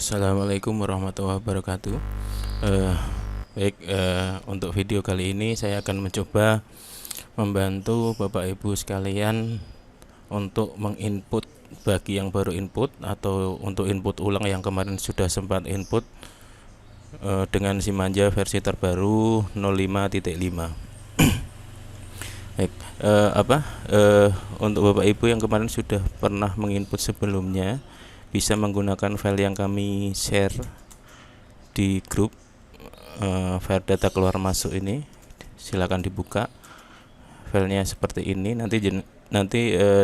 Assalamualaikum warahmatullahi wabarakatuh. Untuk video kali ini saya akan mencoba membantu Bapak Ibu sekalian untuk menginput bagi yang baru input atau untuk input ulang yang kemarin sudah sempat input dengan Simanja versi terbaru 05.5. Baik, untuk Bapak Ibu yang kemarin sudah pernah menginput sebelumnya, bisa menggunakan file yang kami share di grup, file data keluar masuk ini. Silakan dibuka filenya seperti ini. Nanti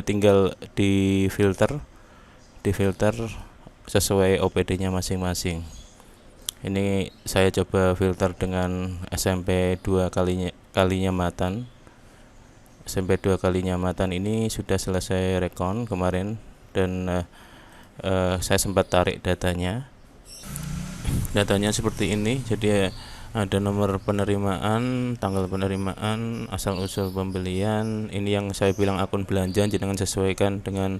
tinggal di filter sesuai OPD-nya masing-masing. Ini saya coba filter dengan SMP 2 kali nyamatan. SMP 2 kali nyamatan ini sudah selesai rekon kemarin, dan saya sempat tarik datanya seperti ini. Jadi ada nomor penerimaan, tanggal penerimaan, asal usul pembelian. Ini yang saya bilang akun belanja, jangan sesuaikan dengan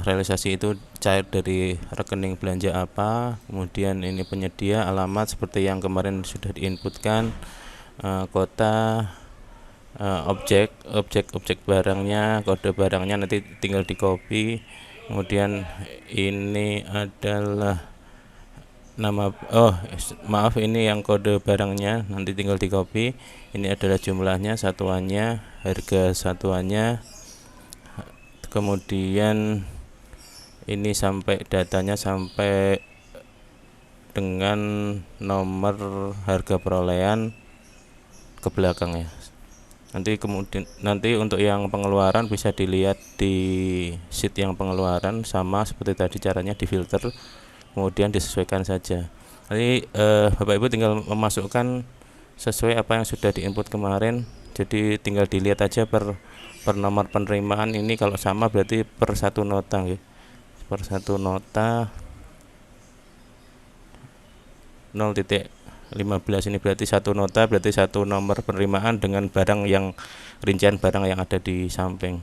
realisasi itu cair dari rekening belanja apa. Kemudian ini penyedia, alamat seperti yang kemarin sudah diinputkan, kota, objek barangnya, kode barangnya nanti tinggal di copy. Kemudian ini adalah ini yang kode barangnya, nanti tinggal di copy. Ini adalah jumlahnya, satuannya, harga satuannya. Kemudian ini datanya sampai dengan nomor harga perolehan ke belakang ya. Nanti untuk yang pengeluaran bisa dilihat di sheet yang pengeluaran, sama seperti tadi caranya di filter, kemudian disesuaikan saja. Nanti Bapak Ibu tinggal memasukkan sesuai apa yang sudah diinput kemarin. Jadi tinggal dilihat aja per nomor penerimaan. Ini kalau sama berarti per satu nota ya. Per satu nota 0.15 ini berarti satu nota, berarti satu nomor penerimaan dengan barang yang rincian barang yang ada di samping.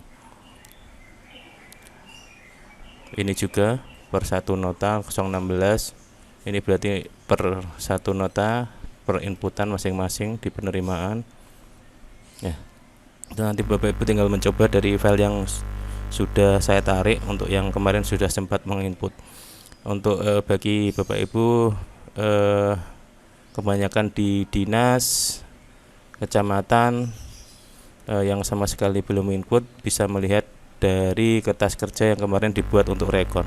Ini juga per satu nota 016. Ini berarti per satu nota per inputan masing-masing di penerimaan. Ya. Nanti Bapak Ibu tinggal mencoba dari file yang sudah saya tarik untuk yang kemarin sudah sempat menginput. Untuk bagi Bapak Ibu kebanyakan di dinas, kecamatan yang sama sekali belum input, bisa melihat dari kertas kerja yang kemarin dibuat untuk rekon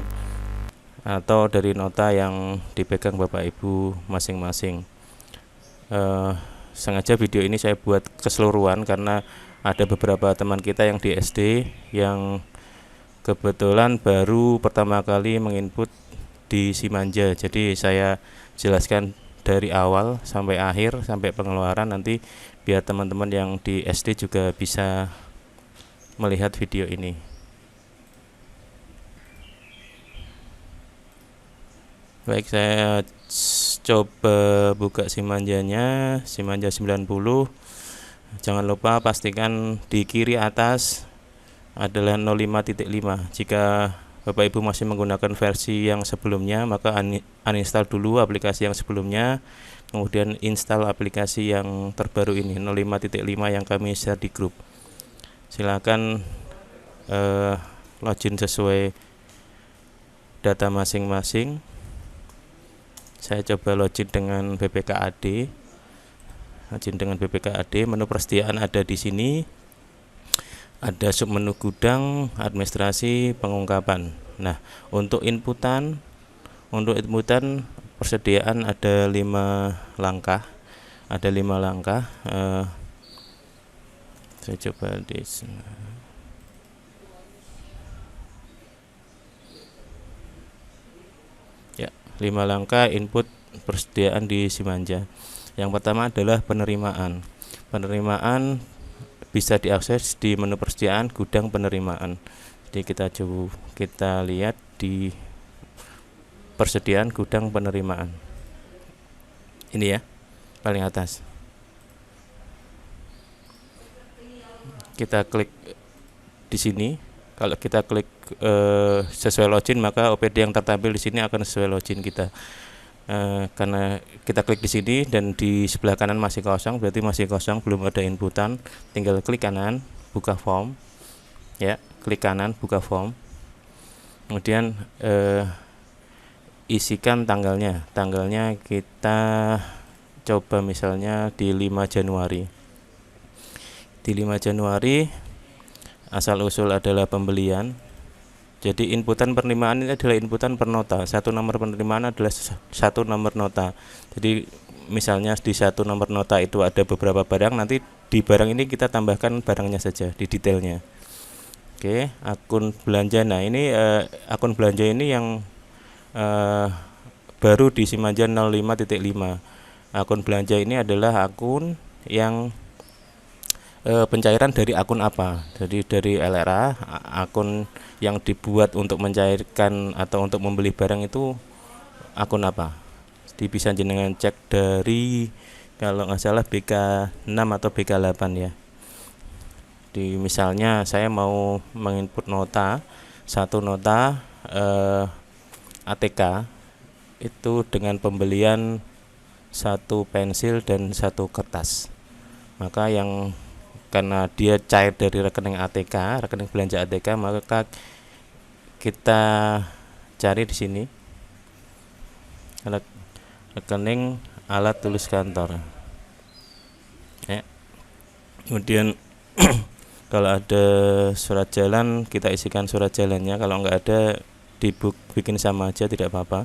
atau dari nota yang dipegang Bapak Ibu masing-masing. Sengaja video ini saya buat keseluruhan karena ada beberapa teman kita yang di SD yang kebetulan baru pertama kali menginput di Simanja. Jadi saya jelaskan dari awal sampai akhir, sampai pengeluaran, nanti biar teman-teman yang di SD juga bisa melihat video ini. Baik, saya coba buka Simanjanya, Simanja 90. Jangan lupa pastikan di kiri atas adalah 05.5. Jika Bapak Ibu masih menggunakan versi yang sebelumnya, maka uninstall dulu aplikasi yang sebelumnya, kemudian install aplikasi yang terbaru ini 05.5 yang kami share di grup. Silakan login sesuai data masing-masing. Saya coba login dengan BPKAD. Menu persediaan ada di sini. Ada submenu gudang, administrasi, pengungkapan. Nah, untuk inputan persediaan ada 5 langkah. Saya coba di sini. Ya, 5 langkah input persediaan di Simanja. Yang pertama adalah penerimaan. Bisa diakses di menu persediaan gudang penerimaan. Jadi kita lihat di persediaan gudang penerimaan. Ini ya, paling atas. Kita klik di sini Kalau kita klik sesuai login, maka OPD yang tertampil di sini akan sesuai login kita. Karena kita klik di sini dan di sebelah kanan masih kosong, berarti masih kosong, belum ada inputan. Tinggal klik kanan, buka form, ya, klik kanan, buka form. Kemudian isikan tanggalnya. Tanggalnya kita coba misalnya di 5 Januari. Di 5 Januari asal usul adalah pembelian. Jadi inputan penerimaan ini adalah inputan per nota. Satu nomor penerimaan adalah satu nomor nota. Jadi misalnya di satu nomor nota itu ada beberapa barang, nanti di barang ini kita tambahkan barangnya saja di detailnya. Oke, akun belanja. Nah, ini akun belanja ini yang baru di Simaja 05.5. Akun belanja ini adalah akun yang pencairan dari akun apa? Jadi dari LRA, akun yang dibuat untuk mencairkan atau untuk membeli barang itu akun apa? Jadi bisa jenengan cek dari, kalau nggak salah, BK6 atau BK8 ya. Di misalnya saya mau menginput nota, satu nota ATK itu dengan pembelian satu pensil dan satu kertas. Maka yang karena dia cair dari rekening ATK, rekening belanja ATK, maka kita cari di sini rekening alat tulis kantor. Ya. Kemudian kalau ada surat jalan, kita isikan surat jalannya. Kalau nggak ada, bikin sama aja, tidak apa-apa.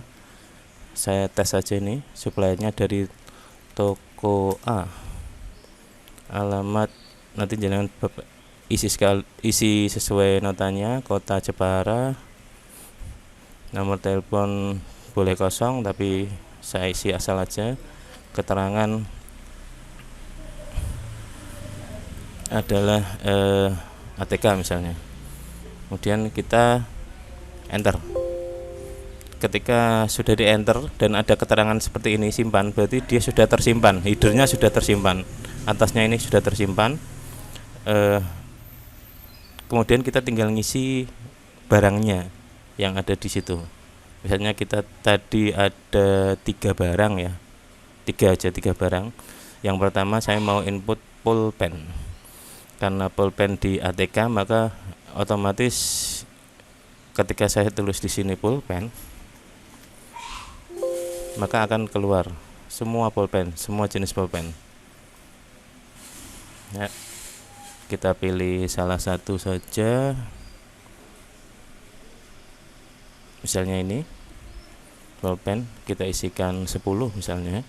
Saya tes saja ini, suppliernya dari toko A. Alamat nanti jangan isi sesuai notanya, kota Jepara, nomor telepon boleh kosong tapi saya isi asal aja. Keterangan adalah ATK misalnya. Kemudian kita enter. Ketika sudah di enter dan ada keterangan seperti ini, simpan, berarti dia sudah tersimpan, headernya sudah tersimpan, atasnya ini sudah tersimpan. Kemudian kita tinggal ngisi barangnya yang ada di situ. Misalnya kita tadi ada 3 barang ya, 3 barang. Yang pertama saya mau input pulpen. Karena pulpen di ATK, maka otomatis ketika saya tulis di sini pulpen, maka akan keluar semua pulpen, semua jenis pulpen. Ya. Kita pilih salah satu saja, misalnya ini pulpen, kita isikan 10 misalnya,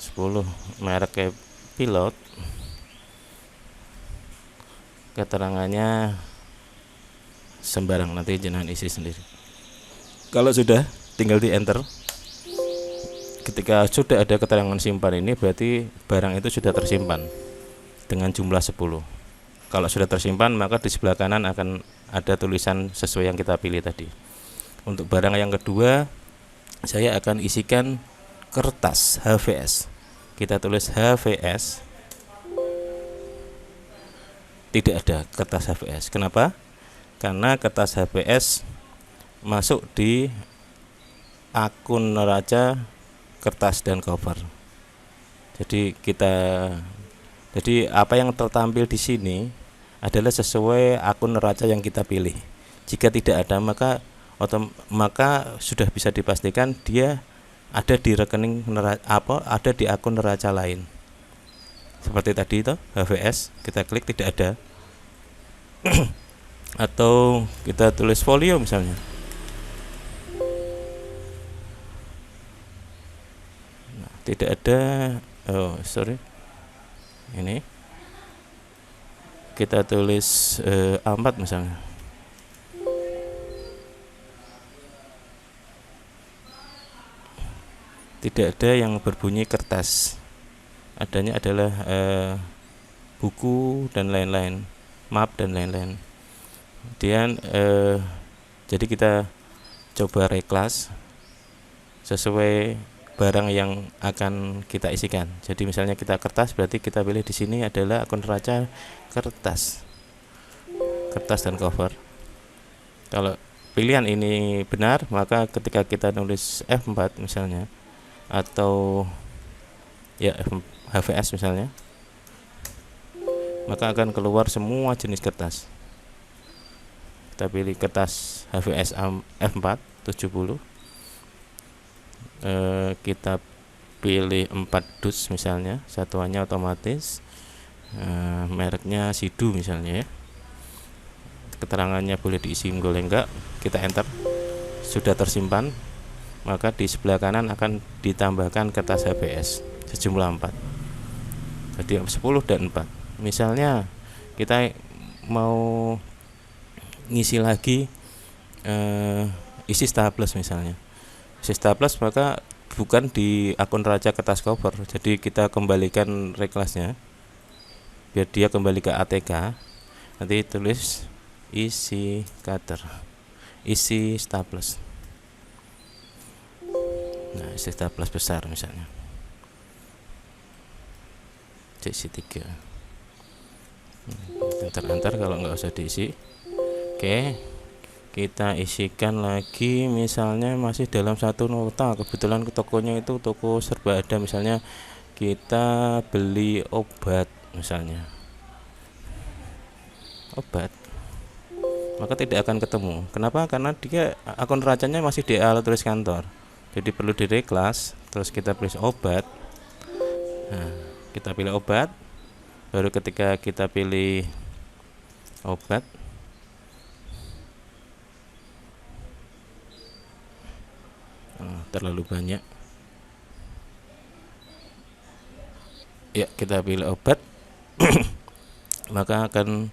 10 merek Pilot. Keterangannya sembarang, nanti jenengan isi sendiri. Kalau sudah, tinggal di enter. Ketika sudah ada keterangan simpan ini, berarti barang itu sudah tersimpan dengan jumlah 10. Kalau sudah tersimpan, maka di sebelah kanan akan ada tulisan sesuai yang kita pilih tadi. Untuk barang yang kedua, saya akan isikan kertas HVS. Kita tulis HVS. Tidak ada kertas HVS. Kenapa? Karena kertas HVS masuk di akun neraca kertas dan cover. Jadi apa yang tertampil di sini adalah sesuai akun neraca yang kita pilih. Jika tidak ada, maka sudah bisa dipastikan dia ada di rekening ada di akun neraca lain. Seperti tadi itu HVS, kita klik tidak ada. Atau kita tulis folio misalnya. Nah, tidak ada. Ini kita tulis A4 misalnya. Tidak ada yang berbunyi kertas. Adanya adalah buku dan lain-lain, map dan lain-lain. Kemudian jadi kita coba reklas sesuai barang yang akan kita isikan. Jadi misalnya kita kertas, berarti kita pilih di sini adalah akun neraca kertas dan cover. Kalau pilihan ini benar, maka ketika kita nulis F4 misalnya, atau ya HVS misalnya, maka akan keluar semua jenis kertas. Kita pilih kertas HVS F4 70, kita pilih 4 dus misalnya, satuannya otomatis, mereknya Sidu misalnya ya, keterangannya boleh diisi boleh enggak, kita enter. Sudah tersimpan, maka di sebelah kanan akan ditambahkan kertas HVS sejumlah 4, jadi 10 dan 4. Misalnya kita mau ngisi lagi isi staples misalnya, isi staples, maka bukan di akun raja kertas cover, jadi kita kembalikan reklasnya biar dia kembali ke ATK. Nanti tulis isi cutter, isi staples. Nah, isi staples besar misalnya, isi 3. Enter kalau nggak usah diisi. Oke, kita isikan lagi, misalnya masih dalam satu nota, kebetulan tokonya itu toko serba ada, misalnya kita beli obat misalnya, obat, maka tidak akan ketemu. Kenapa? Karena dia akun racanya masih di alat tulis kantor, jadi perlu direklas. Terus kita pilih obat. Nah, kita pilih obat, baru ketika kita pilih obat, terlalu banyak ya, kita pilih obat maka akan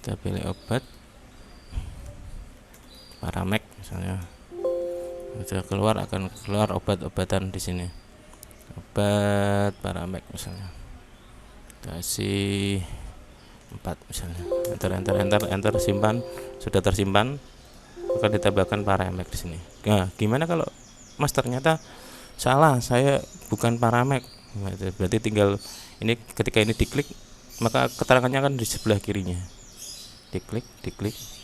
kita pilih obat Paramek misalnya, sudah keluar, akan keluar obat-obatan di sini, obat Paramek misalnya, kasih 4 misalnya, enter, simpan. Sudah tersimpan, maka ditambahkan Paramek di sini. Nah, gimana kalau Mas ternyata salah, saya bukan Paramek? Berarti tinggal ini, ketika ini diklik, maka keterangannya kan di sebelah kirinya. Diklik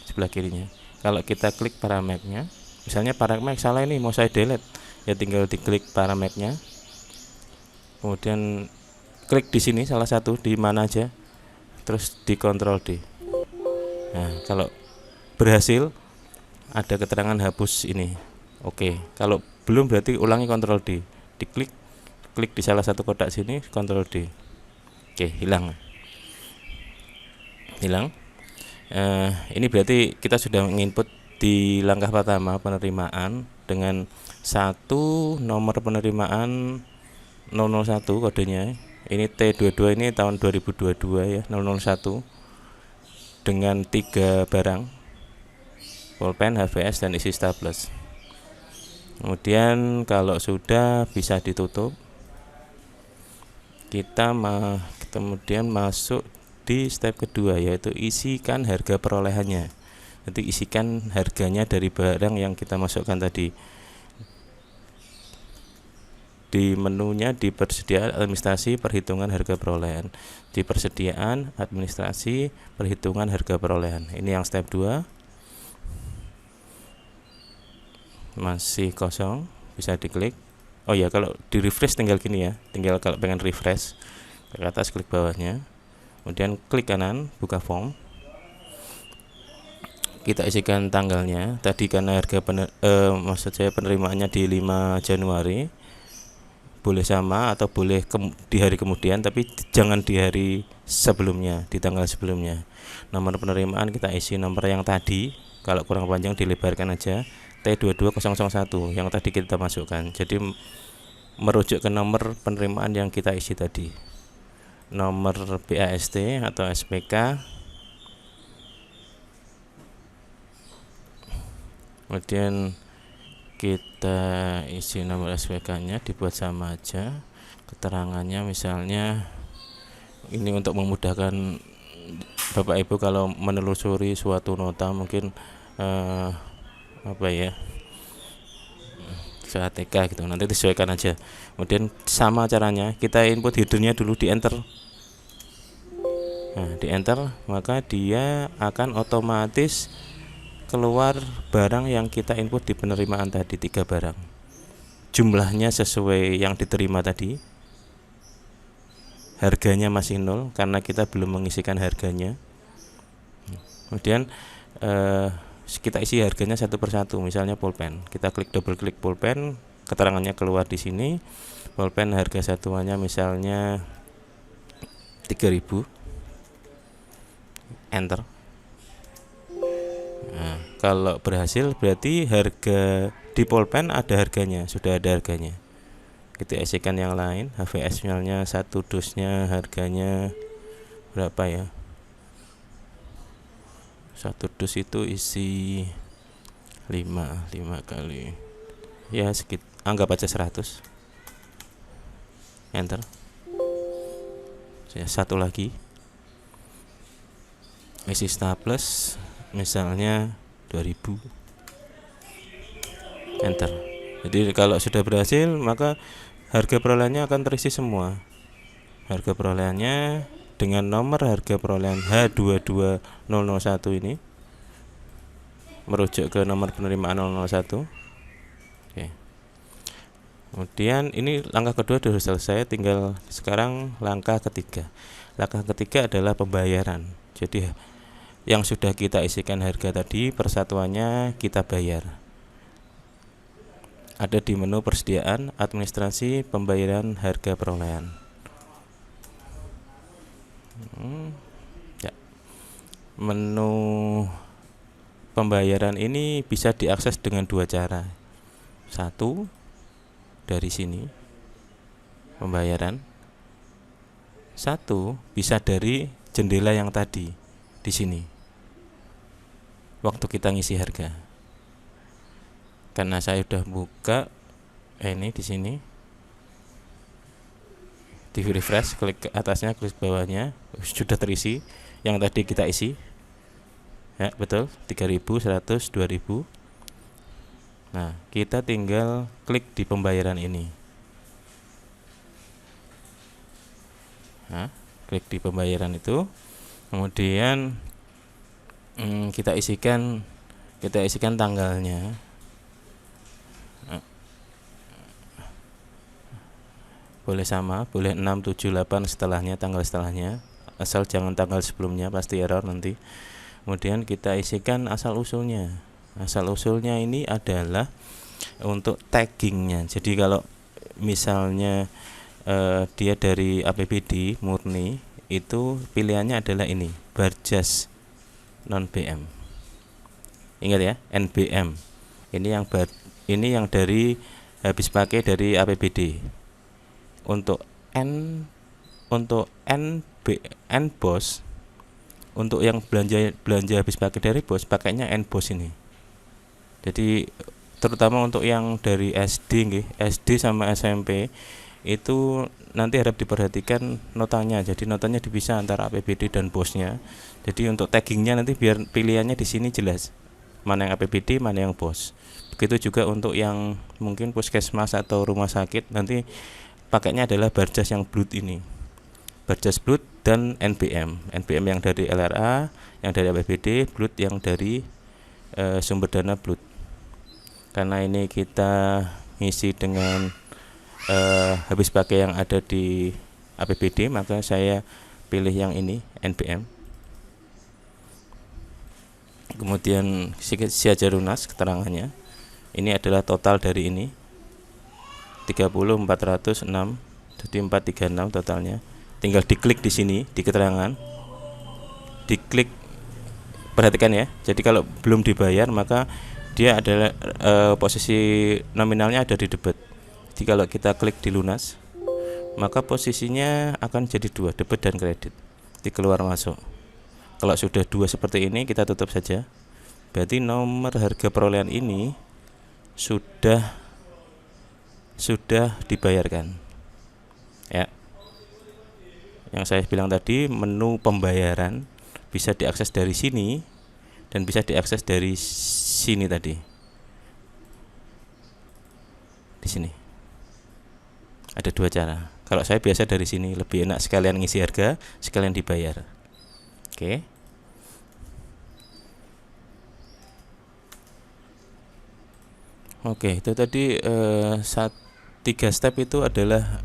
sebelah kirinya. Kalau kita klik Parameknya, misalnya Paramek salah ini, mau saya delete, ya tinggal diklik Parameknya, kemudian klik di sini salah satu di mana aja, terus di Ctrl D. Nah, kalau berhasil, ada keterangan hapus ini. Oke, kalau belum berarti ulangi Ctrl D. Klik di salah satu kotak sini, Ctrl D. Oke, hilang. Ini berarti kita sudah menginput di langkah pertama penerimaan dengan satu nomor penerimaan 001 kodenya. Ini T22, ini tahun 2022 ya, 001, dengan 3 barang, pulpen, HVS, dan isi staples. Kemudian kalau sudah bisa ditutup, kita kemudian masuk di step kedua, yaitu isikan harga perolehannya. Nanti isikan harganya dari barang yang kita masukkan tadi. Di menunya, di persediaan, administrasi, perhitungan harga perolehan. Di persediaan, administrasi, perhitungan harga perolehan. Ini yang step 2. Masih kosong, bisa diklik. Oh ya, kalau di refresh tinggal gini ya, tinggal kalau pengen refresh, ke atas klik bawahnya, kemudian klik kanan, buka form. Kita isikan tanggalnya. Tadi karena harga penerimaannya di 5 Januari, boleh sama atau boleh di hari kemudian, tapi jangan di hari sebelumnya, di tanggal sebelumnya. Nomor penerimaan kita isi nomor yang tadi, kalau kurang panjang dilebarkan aja, T22001 yang tadi kita masukkan. Jadi merujuk ke nomor penerimaan yang kita isi tadi, nomor BAST atau SPK, kemudian kita isi nomor SPK nya, dibuat sama aja, keterangannya misalnya ini untuk memudahkan Bapak Ibu kalau menelusuri suatu nota, mungkin ATK gitu, nanti disesuaikan aja. Kemudian sama caranya, kita input headernya dulu, di enter. Nah, di enter maka dia akan otomatis keluar barang yang kita input di penerimaan tadi, 3 barang. Jumlahnya sesuai yang diterima tadi. Harganya masih 0 karena kita belum mengisikan harganya. Kemudian kita isi harganya satu persatu, misalnya pulpen. Kita double klik pulpen, keterangannya keluar di sini. Pulpen harga satuannya misalnya 3.000. Enter. Nah, kalau berhasil berarti harga di pulpen ada harganya, sudah ada harganya. Kita isikan yang lain, HVS-nya satu dosnya harganya berapa ya? Satu dus itu isi 5 kali ya anggap aja 100. Enter. Satu lagi isi staples misalnya 2000. Enter. Jadi kalau sudah berhasil maka harga perolehannya akan terisi semua. Harga perolehannya dengan nomor harga perolehan H22001 ini merujuk ke nomor penerimaan 001. Oke. Kemudian ini langkah kedua sudah selesai, tinggal sekarang langkah ketiga. Langkah ketiga adalah pembayaran. Jadi yang sudah kita isikan harga tadi persatuannya kita bayar. Ada di menu persediaan, administrasi, pembayaran harga perolehan. Ya. Menu pembayaran ini bisa diakses dengan 2 cara. Satu, dari sini pembayaran. Satu, bisa dari jendela yang tadi di sini. Waktu kita ngisi harga. Karena saya sudah buka ini di sini. Di refresh, klik ke atasnya, klik bawahnya, sudah terisi yang tadi kita isi. Ya, betul, 3.100, 2.000. Nah, kita tinggal klik di pembayaran ini. Nah, klik di pembayaran itu. Kemudian kita isikan tanggalnya. Boleh sama, boleh 6, 7, 8 setelahnya, tanggal setelahnya. Asal jangan tanggal sebelumnya, pasti error nanti. Kemudian kita isikan asal usulnya. Asal usulnya ini adalah untuk taggingnya. Jadi kalau misalnya dia dari APBD murni, itu pilihannya adalah ini, Barjas non BM. Ingat ya, NBM. Ini yang dari habis pakai dari APBD. Untuk N BOS, untuk yang belanja habis pakai dari BOS pakainya NBOS ini. Jadi terutama untuk yang dari SD sama SMP itu nanti harap diperhatikan notanya. Jadi notanya dipisah antara APBD dan BOS-nya. Jadi untuk taggingnya nanti biar pilihannya di sini jelas mana yang APBD, mana yang BOS. Begitu juga untuk yang mungkin puskesmas atau rumah sakit, nanti pakainya adalah Barjas yang Blood ini, Barjas Blood dan NBM yang dari LRA, yang dari APBD, Blood yang dari sumber dana Blood. Karena ini kita ngisi dengan habis pakai yang ada di APBD, maka saya pilih yang ini, NBM. Kemudian siaga lunas keterangannya. Ini adalah total dari ini 30.406, jadi 436 totalnya. Tinggal diklik di sini di keterangan, diklik, perhatikan ya. Jadi kalau belum dibayar maka dia adalah posisi nominalnya ada di debit. Jadi kalau kita klik di lunas maka posisinya akan jadi 2, debit dan kredit, di keluar masuk. Kalau sudah 2 seperti ini kita tutup saja. Berarti nomor harga perolehan ini sudah dibayarkan ya. Yang saya bilang tadi, menu pembayaran bisa diakses dari sini dan bisa diakses dari sini tadi. Di sini ada 2 cara. Kalau saya biasa dari sini, lebih enak sekalian ngisi harga, sekalian dibayar. Oke. Oke, itu tadi 3 step itu adalah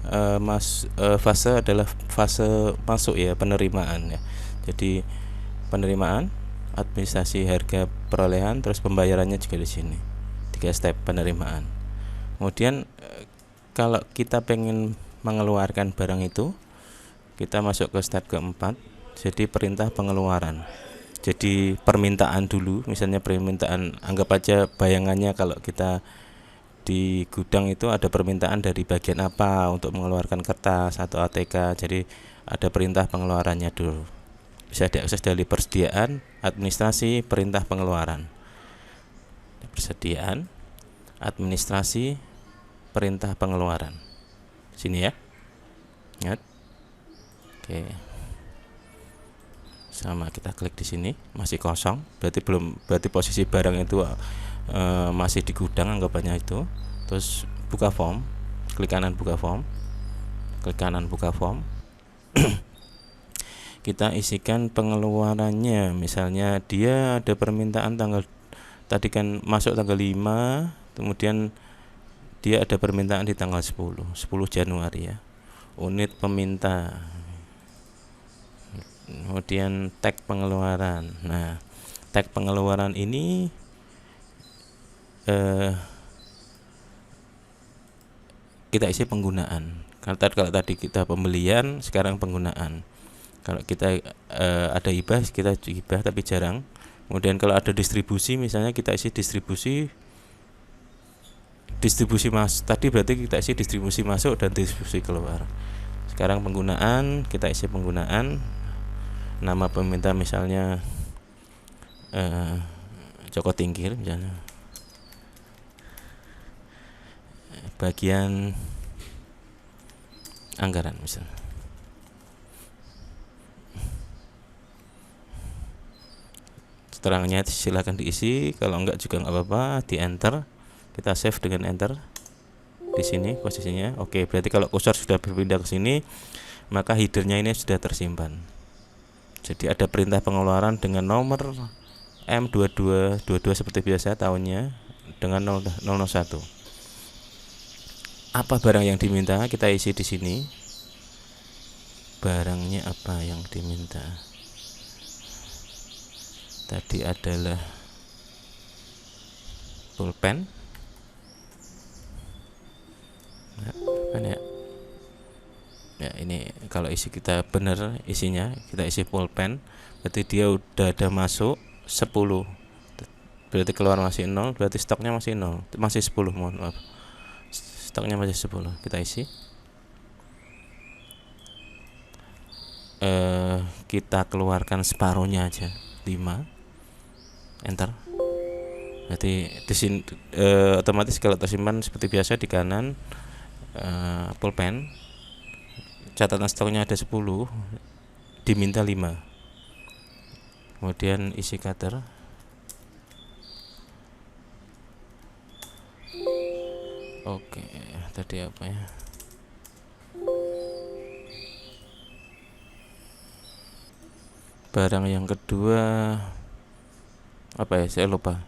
fase adalah fase masuk ya, penerimaan ya. Jadi penerimaan, administrasi harga perolehan, terus pembayarannya juga di sini. 3 step penerimaan. Kemudian kalau kita pengen mengeluarkan barang itu, kita masuk ke step keempat, jadi perintah pengeluaran. Jadi permintaan dulu, misalnya permintaan, anggap aja bayangannya kalau kita di gudang itu ada permintaan dari bagian apa untuk mengeluarkan kertas atau ATK. Jadi ada perintah pengeluarannya dulu. Bisa diakses dari persediaan, administrasi, perintah pengeluaran. Persediaan, administrasi, perintah pengeluaran. Sini ya. Ingat. Oke. Sama kita klik di sini, masih kosong, berarti posisi barang itu masih di gudang anggapannya itu. Terus buka form, klik kanan buka form, kita isikan pengeluarannya. Misalnya dia ada permintaan tanggal, tadi kan masuk tanggal 5, kemudian dia ada permintaan di tanggal 10 Januari ya, unit peminta, kemudian tag pengeluaran. Nah, tag pengeluaran ini kita isi penggunaan. Kalau tadi kita pembelian, sekarang penggunaan. Kalau kita ada hibah, kita hibah tapi jarang. Kemudian kalau ada distribusi, misalnya kita isi distribusi tadi berarti kita isi distribusi masuk dan distribusi keluar. Sekarang penggunaan, kita isi penggunaan. Nama peminta misalnya Joko Tingkir misalnya, bagian anggaran misalnya. Keterangannya silakan diisi, kalau enggak juga enggak apa-apa, di enter. Kita save dengan enter di sini posisinya. Oke, berarti kalau kursor sudah berpindah ke sini, maka headernya ini sudah tersimpan. Jadi ada perintah pengeluaran dengan nomor M22 seperti biasa tahunnya dengan 001. Apa barang yang diminta, kita isi di sini. Barangnya apa yang diminta? Tadi adalah pulpen. Ya. Ya, ini kalau isi kita benar isinya, kita isi pulpen, berarti dia udah ada masuk 10. Berarti keluar masih 0, berarti stoknya masih 0, masih 10, mohon maaf. Stoknya masih 10, kita isi. Kita keluarkan separuhnya aja, 5. Enter. Berarti di sini otomatis kalau tersimpan seperti biasa di kanan pulpen. Catatan stoknya ada 10, diminta 5. Kemudian isi cutter. Oke, tadi apa ya? Barang yang kedua apa ya? Saya lupa.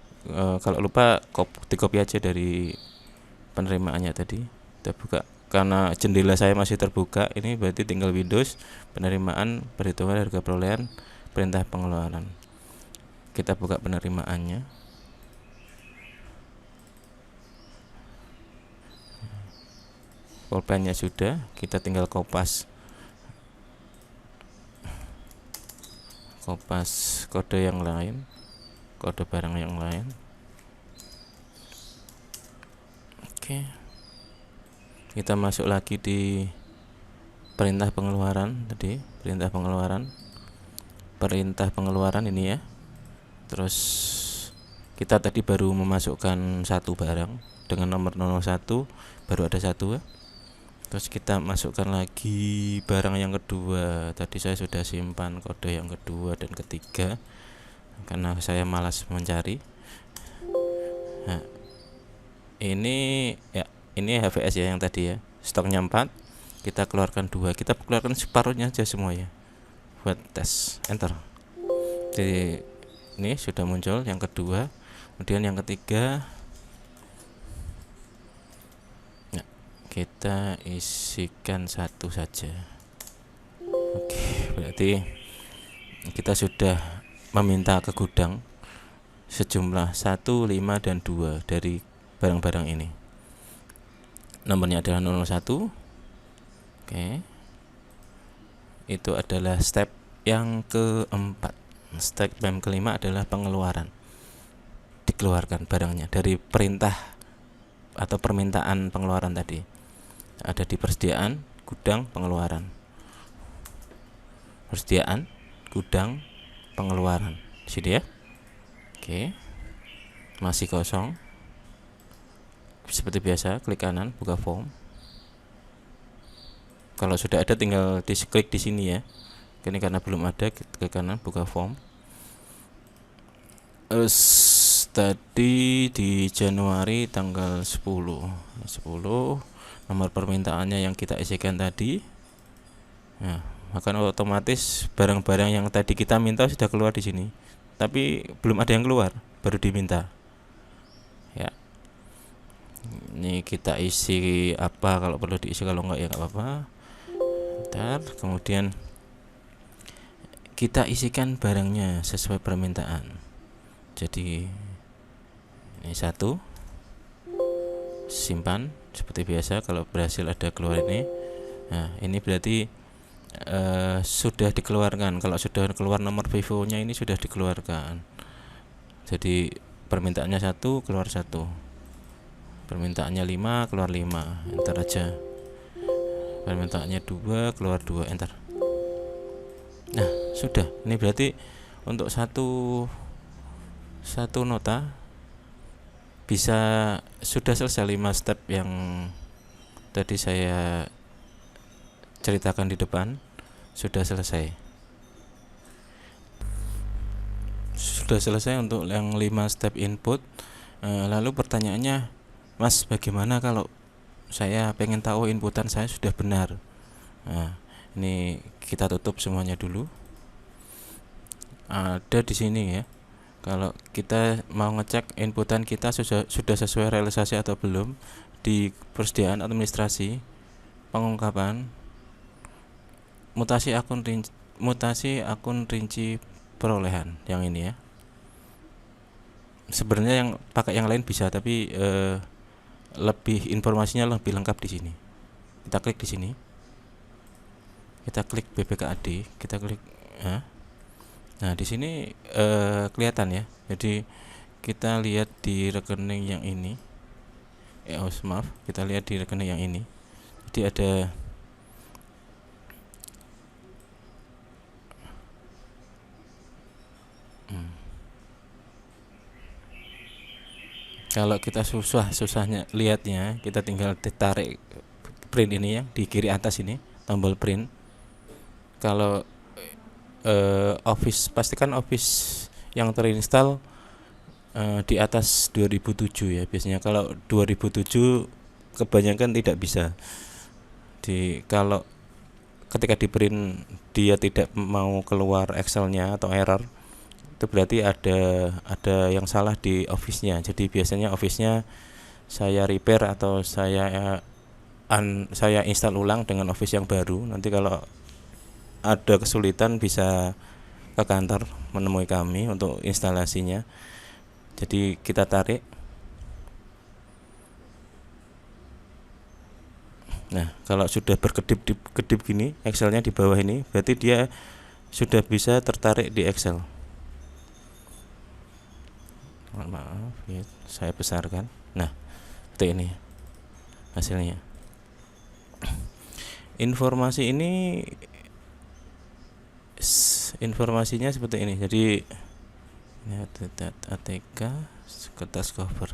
Kalau lupa dikopi aja dari penerimaannya tadi. Kita buka. Karena jendela saya masih terbuka, ini berarti tinggal Windows, penerimaan, perhitungan harga perolehan, perintah pengeluaran. Kita buka penerimaannya. Pulpennya sudah, kita tinggal kopas kode yang lain, kode barang yang lain. Oke. Kita masuk lagi di perintah pengeluaran tadi, perintah pengeluaran ini ya. Terus kita tadi baru memasukkan satu barang dengan nomor 01, baru ada satu ya. Terus kita masukkan lagi barang yang kedua. Tadi saya sudah simpan kode yang kedua dan ketiga karena saya malas mencari. Nah, ini ya, ini HVS ya yang tadi ya, stoknya 4, kita keluarkan 2, kita keluarkan separuhnya aja semua ya buat tes. Enter. Jadi ini sudah muncul yang kedua, kemudian yang ketiga. Nah, kita isikan satu saja. Oke, berarti kita sudah meminta ke gudang sejumlah 1, 5, dan 2 dari barang-barang ini. Nomornya adalah 001. Oke. Itu adalah step yang keempat. Step yang kelima adalah pengeluaran. Dikeluarkan barangnya dari perintah atau permintaan pengeluaran tadi. Ada di persediaan, gudang, pengeluaran. Persediaan, gudang, pengeluaran. Di sini ya. Oke. Masih kosong. Seperti biasa, klik kanan, buka form. Kalau sudah ada tinggal klik di sini ya. Ini karena belum ada, klik kanan, buka form. Tadi di Januari tanggal 10 nomor permintaannya yang kita isikan tadi. Nah, maka otomatis barang-barang yang tadi kita minta sudah keluar di sini. Tapi belum ada yang keluar, baru diminta. Ya. Ini kita isi apa kalau perlu diisi, kalau enggak ya enggak apa-apa. Bentar, kemudian kita isikan barangnya sesuai permintaan. Jadi ini 1, simpan seperti biasa. Kalau berhasil ada keluar ini, nah ini berarti sudah dikeluarkan. Kalau sudah keluar nomor Vivo nya ini sudah dikeluarkan. Jadi permintaannya 1, keluar 1, permintaannya 5, keluar 5, enter aja. Permintaannya 2, keluar 2, enter. Nah sudah, ini berarti untuk satu nota bisa sudah selesai 5 step yang tadi saya ceritakan di depan. Sudah selesai untuk yang 5 step input. Lalu pertanyaannya, Mas, bagaimana kalau saya pengen tahu inputan saya sudah benar? Nah, ini kita tutup semuanya dulu. Ada di sini ya. Kalau kita mau ngecek inputan kita sudah sesuai realisasi atau belum, di persediaan administrasi, pengungkapan, mutasi akun rinci perolehan, yang ini ya. Sebenarnya yang pakai yang lain bisa, tapi lebih informasinya lebih lengkap di sini. Kita klik di sini. Kita klik BPKAD, kita klik Nah, di sini kelihatan ya. Jadi kita lihat di rekening yang ini. Maaf, kita lihat di rekening yang ini. Jadi ada kalau kita susahnya lihatnya, kita tinggal ditarik print ini ya, di kiri atas ini, tombol print. Kalau Office, pastikan Office yang terinstall di atas 2007 ya biasanya. Kalau 2007 kebanyakan tidak bisa. Kalau ketika di print dia tidak mau keluar Excelnya atau error, itu berarti ada yang salah di Office-nya. Jadi biasanya Office-nya saya repair atau saya install ulang dengan Office yang baru. Nanti kalau ada kesulitan bisa ke kantor menemui kami untuk instalasinya. Jadi kita tarik. Nah, kalau sudah berkedip gini, Excelnya di bawah ini, berarti dia sudah bisa tertarik di Excel. Maaf ya, saya besarkan. Nah, seperti ini hasilnya. Informasinya seperti ini. Jadi ini ATK kertas cover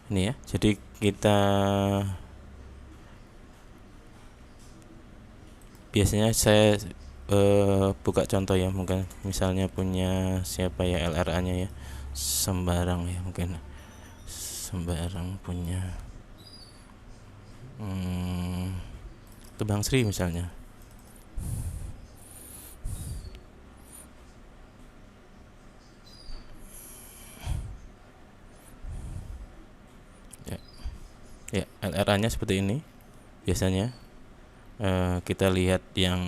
ini ya. Jadi kita biasanya saya buka contoh ya, mungkin misalnya punya siapa ya, LRA nya ya, sembarang ya, mungkin sembarang punya Bang Sri misalnya. Ya, LRA nya seperti ini biasanya. Kita lihat yang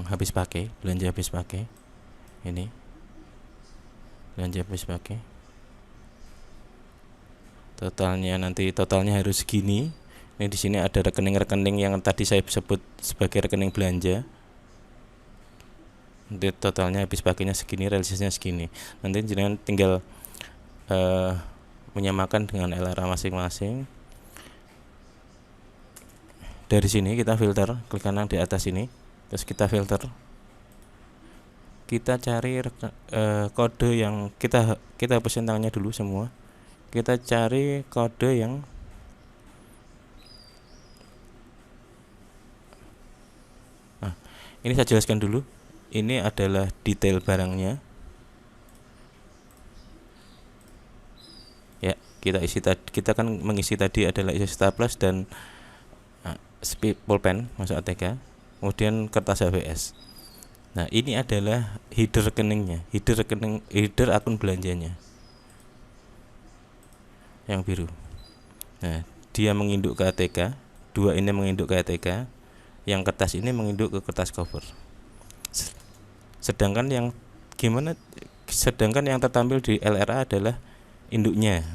habis pakai, belanja habis pakai. Ini belanja habis pakai, totalnya harus segini. Ini di sini ada rekening-rekening yang tadi saya sebut sebagai rekening belanja. Nanti totalnya habis pakainya segini, realisasinya segini. Nanti jenengan tinggal menyamakan dengan LRA masing-masing. Dari sini kita filter, klik kanan di atas ini, terus kita filter. Kita cari kode yang kita hapus centangnya dulu semua. Kita cari kode yang ini saya jelaskan dulu. Ini adalah detail barangnya. Ya, kita kan mengisi tadi adalah isi staples dan pulpen masuk ATK, kemudian kertas HVS. Nah, ini adalah header rekeningnya, header akun belanjanya yang biru. Nah, dia menginduk ke ATK, dua ini menginduk ke ATK, yang kertas ini menginduk ke kertas cover. Sedangkan yang tertampil di LRA adalah induknya,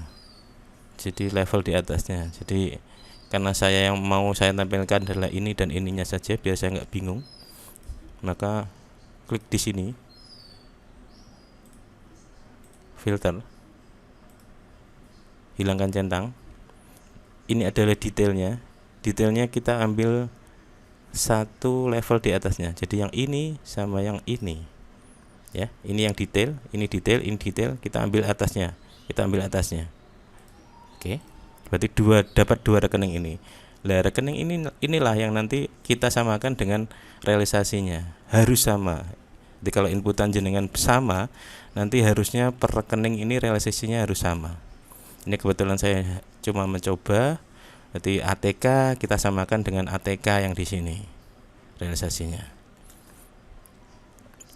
jadi level di atasnya. Jadi karena yang mau saya tampilkan adalah ini dan ininya saja biar saya nggak bingung, maka klik di sini filter, hilangkan centang. Ini adalah detailnya kita ambil satu level di atasnya. Jadi yang ini sama yang ini, ya, ini yang detail, ini detail, kita ambil atasnya. Oke, berarti dapat dua rekening ini. Lah, rekening inilah yang nanti kita samakan dengan realisasinya, harus sama. Jadi kalau inputan jenengan sama, nanti harusnya per rekening ini realisasinya harus sama. Ini kebetulan saya cuma mencoba. Jadi ATK kita samakan dengan ATK yang di sini realisasinya.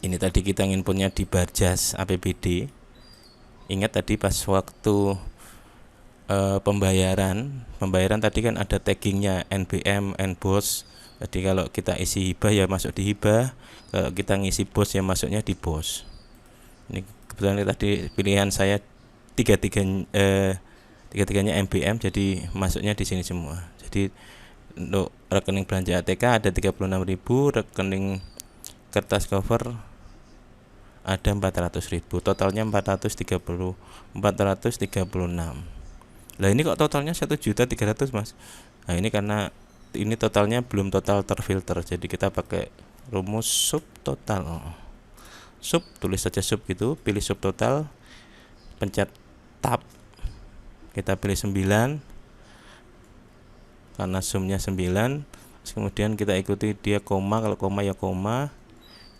Ini tadi kita inputnya di Barjas APBD. Ingat tadi pas waktu pembayaran tadi kan ada taggingnya NBM, NBOS. Jadi kalau kita isi hibah ya masuk di hibah, kalau kita ngisi BOS ya masuknya di BOS. Ini kebetulan tadi pilihan saya tiga-tiganya NBM, jadi masuknya di sini semua. Jadi untuk rekening belanja ATK ada 36.000, rekening kertas cover ada 400.000, totalnya 436. Lah ini kok totalnya 1.300.000 Mas? Nah, ini karena ini totalnya belum total terfilter, jadi kita pakai rumus sub total. Sub, tulis saja sub gitu, pilih sub total, pencet tab, kita pilih 9 karena sumnya 9. Kemudian kita ikuti dia koma, kalau koma ya koma,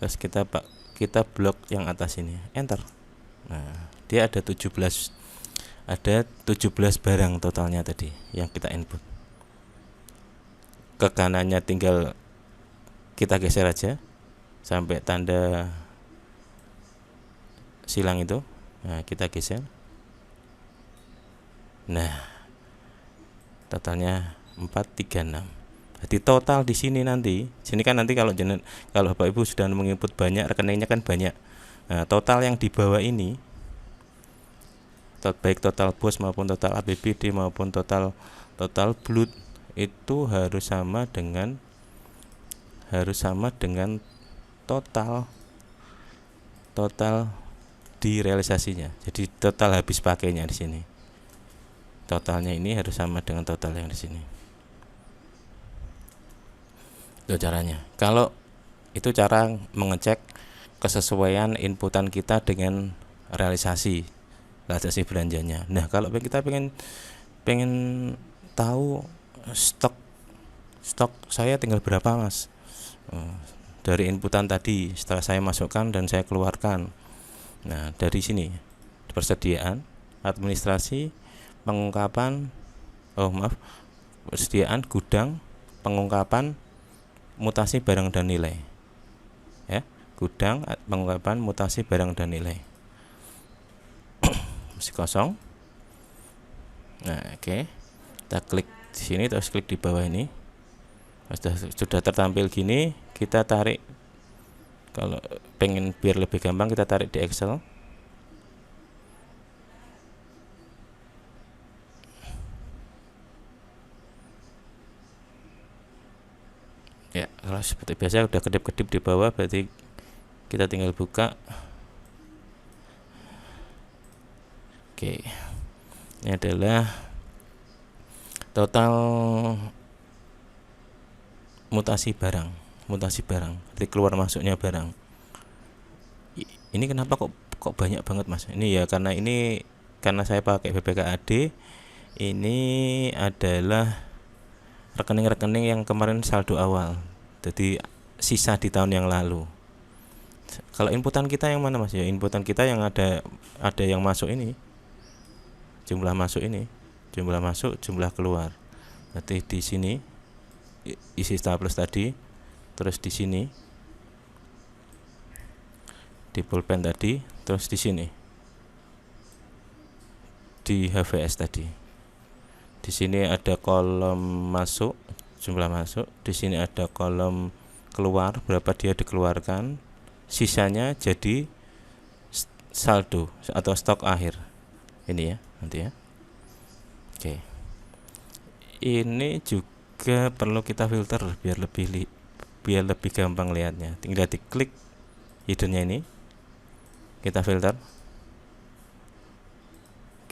terus kita blok yang atas ini, enter. Nah, dia ada 17 barang totalnya tadi yang kita input. Ke kanannya tinggal kita geser aja sampai tanda silang itu. Nah, kita geser. Nah, totalnya 436. Jadi total di sini kan nanti kalau Bapak Ibu sudah menginput banyak, rekeningnya kan banyak. Nah, total yang di bawah ini, baik total BOS maupun total APBD maupun total blood, itu harus sama dengan total di realisasinya. Jadi total habis pakainya di sini. Totalnya ini harus sama dengan total yang di sini. Itu caranya. Kalau itu cara mengecek kesesuaian inputan kita dengan realisasi belanjanya. Nah, kalau kita pengen tahu stok saya tinggal berapa, Mas, dari inputan tadi setelah saya masukkan dan saya keluarkan. Nah, dari sini persediaan, administrasi, persediaan, gudang, pengungkapan, mutasi barang dan nilai, ya, gudang, pengungkapan, mutasi barang dan nilai. Masih kosong. Nah, oke. Kita klik di sini, terus klik di bawah ini. Sudah tertampil gini, kita tarik. Kalau pengen biar lebih gampang, kita tarik di Excel. Ya, kalau seperti biasa udah kedip-kedip di bawah, berarti kita tinggal buka. Oke, ini adalah total mutasi barang, jadi keluar masuknya barang. Ini kenapa kok banyak banget, Mas? Ini ya karena saya pakai BPKAD. Ini adalah rekening-rekening yang kemarin saldo awal, jadi sisa di tahun yang lalu. Kalau inputan kita yang mana, Mas? Ya, inputan kita yang ada yang masuk ini, jumlah masuk ini, jumlah masuk, jumlah keluar. Berarti di sini isi staples tadi, terus di sini di pulpen tadi, terus di sini di HVS tadi. Di sini ada kolom masuk, jumlah masuk. Di sini ada kolom keluar, berapa dia dikeluarkan. Sisanya jadi saldo atau stok akhir. Ini ya, nanti ya. Oke. Ini juga perlu kita filter biar lebih gampang lihatnya. Tinggal diklik hiddennya ini. Kita filter.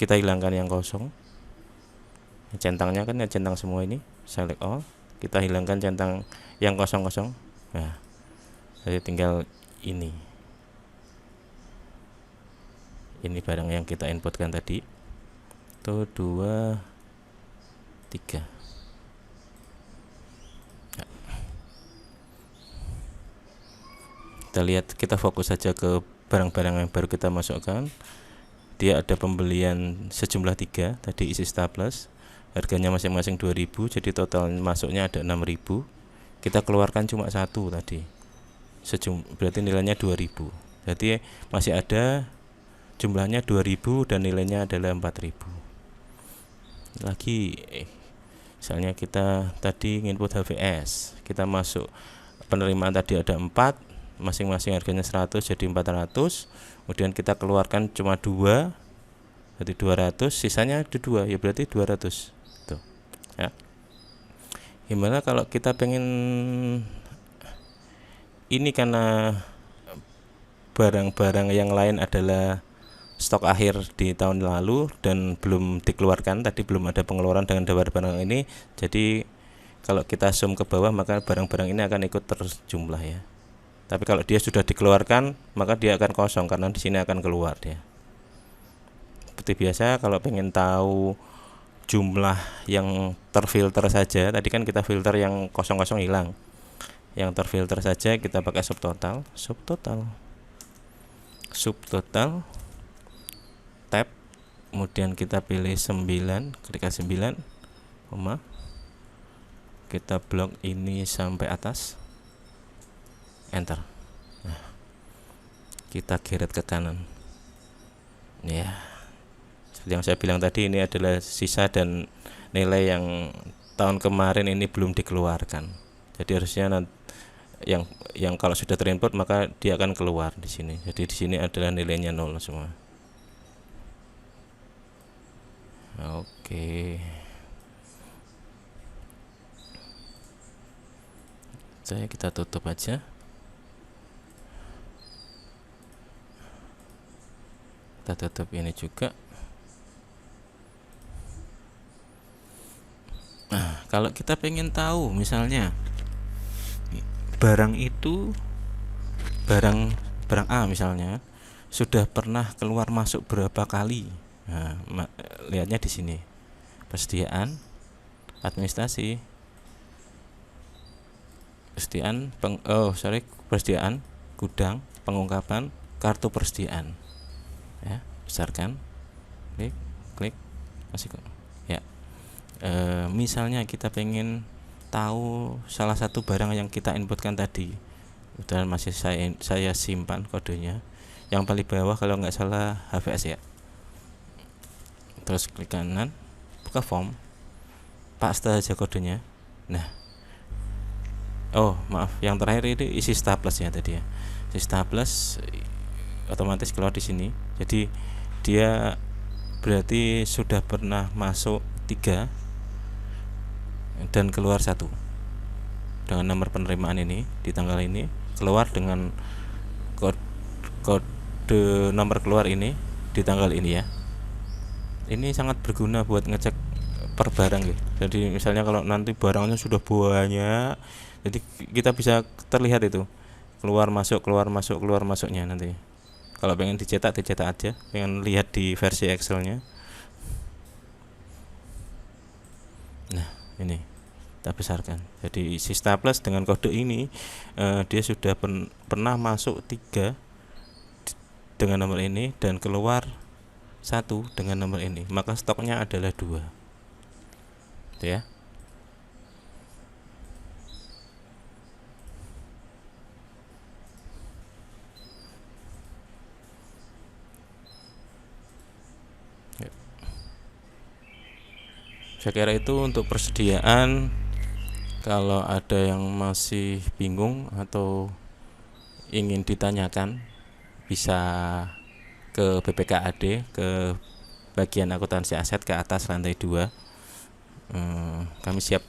Kita hilangkan yang kosong. Centangnya kan ya centang semua ini, select all. Kita hilangkan centang yang kosong-kosong. Nah, jadi tinggal ini barang yang kita inputkan tadi. 1, 2, 3. Ya. Kita lihat, kita fokus saja ke barang-barang yang baru kita masukkan. Dia ada pembelian sejumlah 3 tadi, isi staples. Harganya masing-masing 2.000, jadi total masuknya ada 6.000. Kita keluarkan cuma 1 tadi, berarti nilainya 2.000. Jadi masih ada jumlahnya 2.000 dan nilainya adalah 4.000. Lagi misalnya kita tadi input HVS, kita masuk penerimaan tadi ada 4, masing-masing harganya 100, jadi 400. Kemudian kita keluarkan cuma 2, berarti 200, sisanya ada 2, ya berarti 200 tuh ya. Gimana kalau kita pengen ini, karena barang-barang yang lain adalah stok akhir di tahun lalu dan belum dikeluarkan, tadi belum ada pengeluaran dengan barang ini. Jadi kalau kita zoom ke bawah, maka barang-barang ini akan ikut terjumlah ya. Tapi kalau dia sudah dikeluarkan, maka dia akan kosong karena di sini akan keluar dia. Seperti biasa, kalau pengen tahu jumlah yang terfilter saja, tadi kan kita filter yang kosong-kosong hilang. Yang terfilter saja kita pakai subtotal, tab, kemudian kita pilih 9, klik 9, kita blok ini sampai atas, enter. Nah, kita geret ke kanan ya. Seperti yang saya bilang tadi, ini adalah sisa dan nilai yang tahun kemarin ini belum dikeluarkan. Jadi harusnya yang kalau sudah terinput maka dia akan keluar di sini. Jadi di sini adalah nilainya 0 semua. Oke. Kita tutup aja. Kita tutup ini juga. Nah, kalau kita pengen tahu misalnya barang itu, barang A misalnya sudah pernah keluar masuk berapa kali. Nah, lihatnya di sini. Persediaan, administrasi, persediaan, gudang, pengungkapan, kartu persediaan. Ya, besarkan. Klik, masih kok. Ya. Misalnya kita pengen tahu salah satu barang yang kita inputkan tadi, dan masih saya simpan kodenya yang paling bawah, kalau nggak salah HVS ya. Terus klik kanan, buka form, paste aja kodenya. Nah, oh maaf, yang terakhir ini isi staples ya tadi ya. Isi staples otomatis keluar di sini. Jadi dia berarti sudah pernah masuk 3 dan keluar 1 dengan nomor penerimaan ini di tanggal ini, keluar dengan kode nomor keluar ini di tanggal ini ya. Ini sangat berguna buat ngecek per barang ya. Jadi misalnya kalau nanti barangnya sudah banyak, jadi kita bisa terlihat itu keluar masuknya nanti. Kalau pengen dicetak aja, pengen lihat di versi Excelnya. Nah ini kita besarkan. Jadi si staples dengan kode ini dia sudah pernah masuk 3 dengan nomor ini dan keluar 1 dengan nomor ini, maka stoknya adalah 2 gitu ya. Saya kira itu untuk persediaan. Kalau ada yang masih bingung atau ingin ditanyakan, bisa ke BPKAD, ke bagian akuntansi aset ke atas lantai 2. Kami siap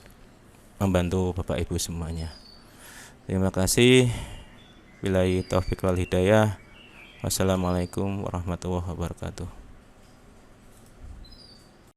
membantu Bapak Ibu semuanya. Terima kasih. Billahi taufik wal hidayah. Wassalamualaikum warahmatullahi wabarakatuh.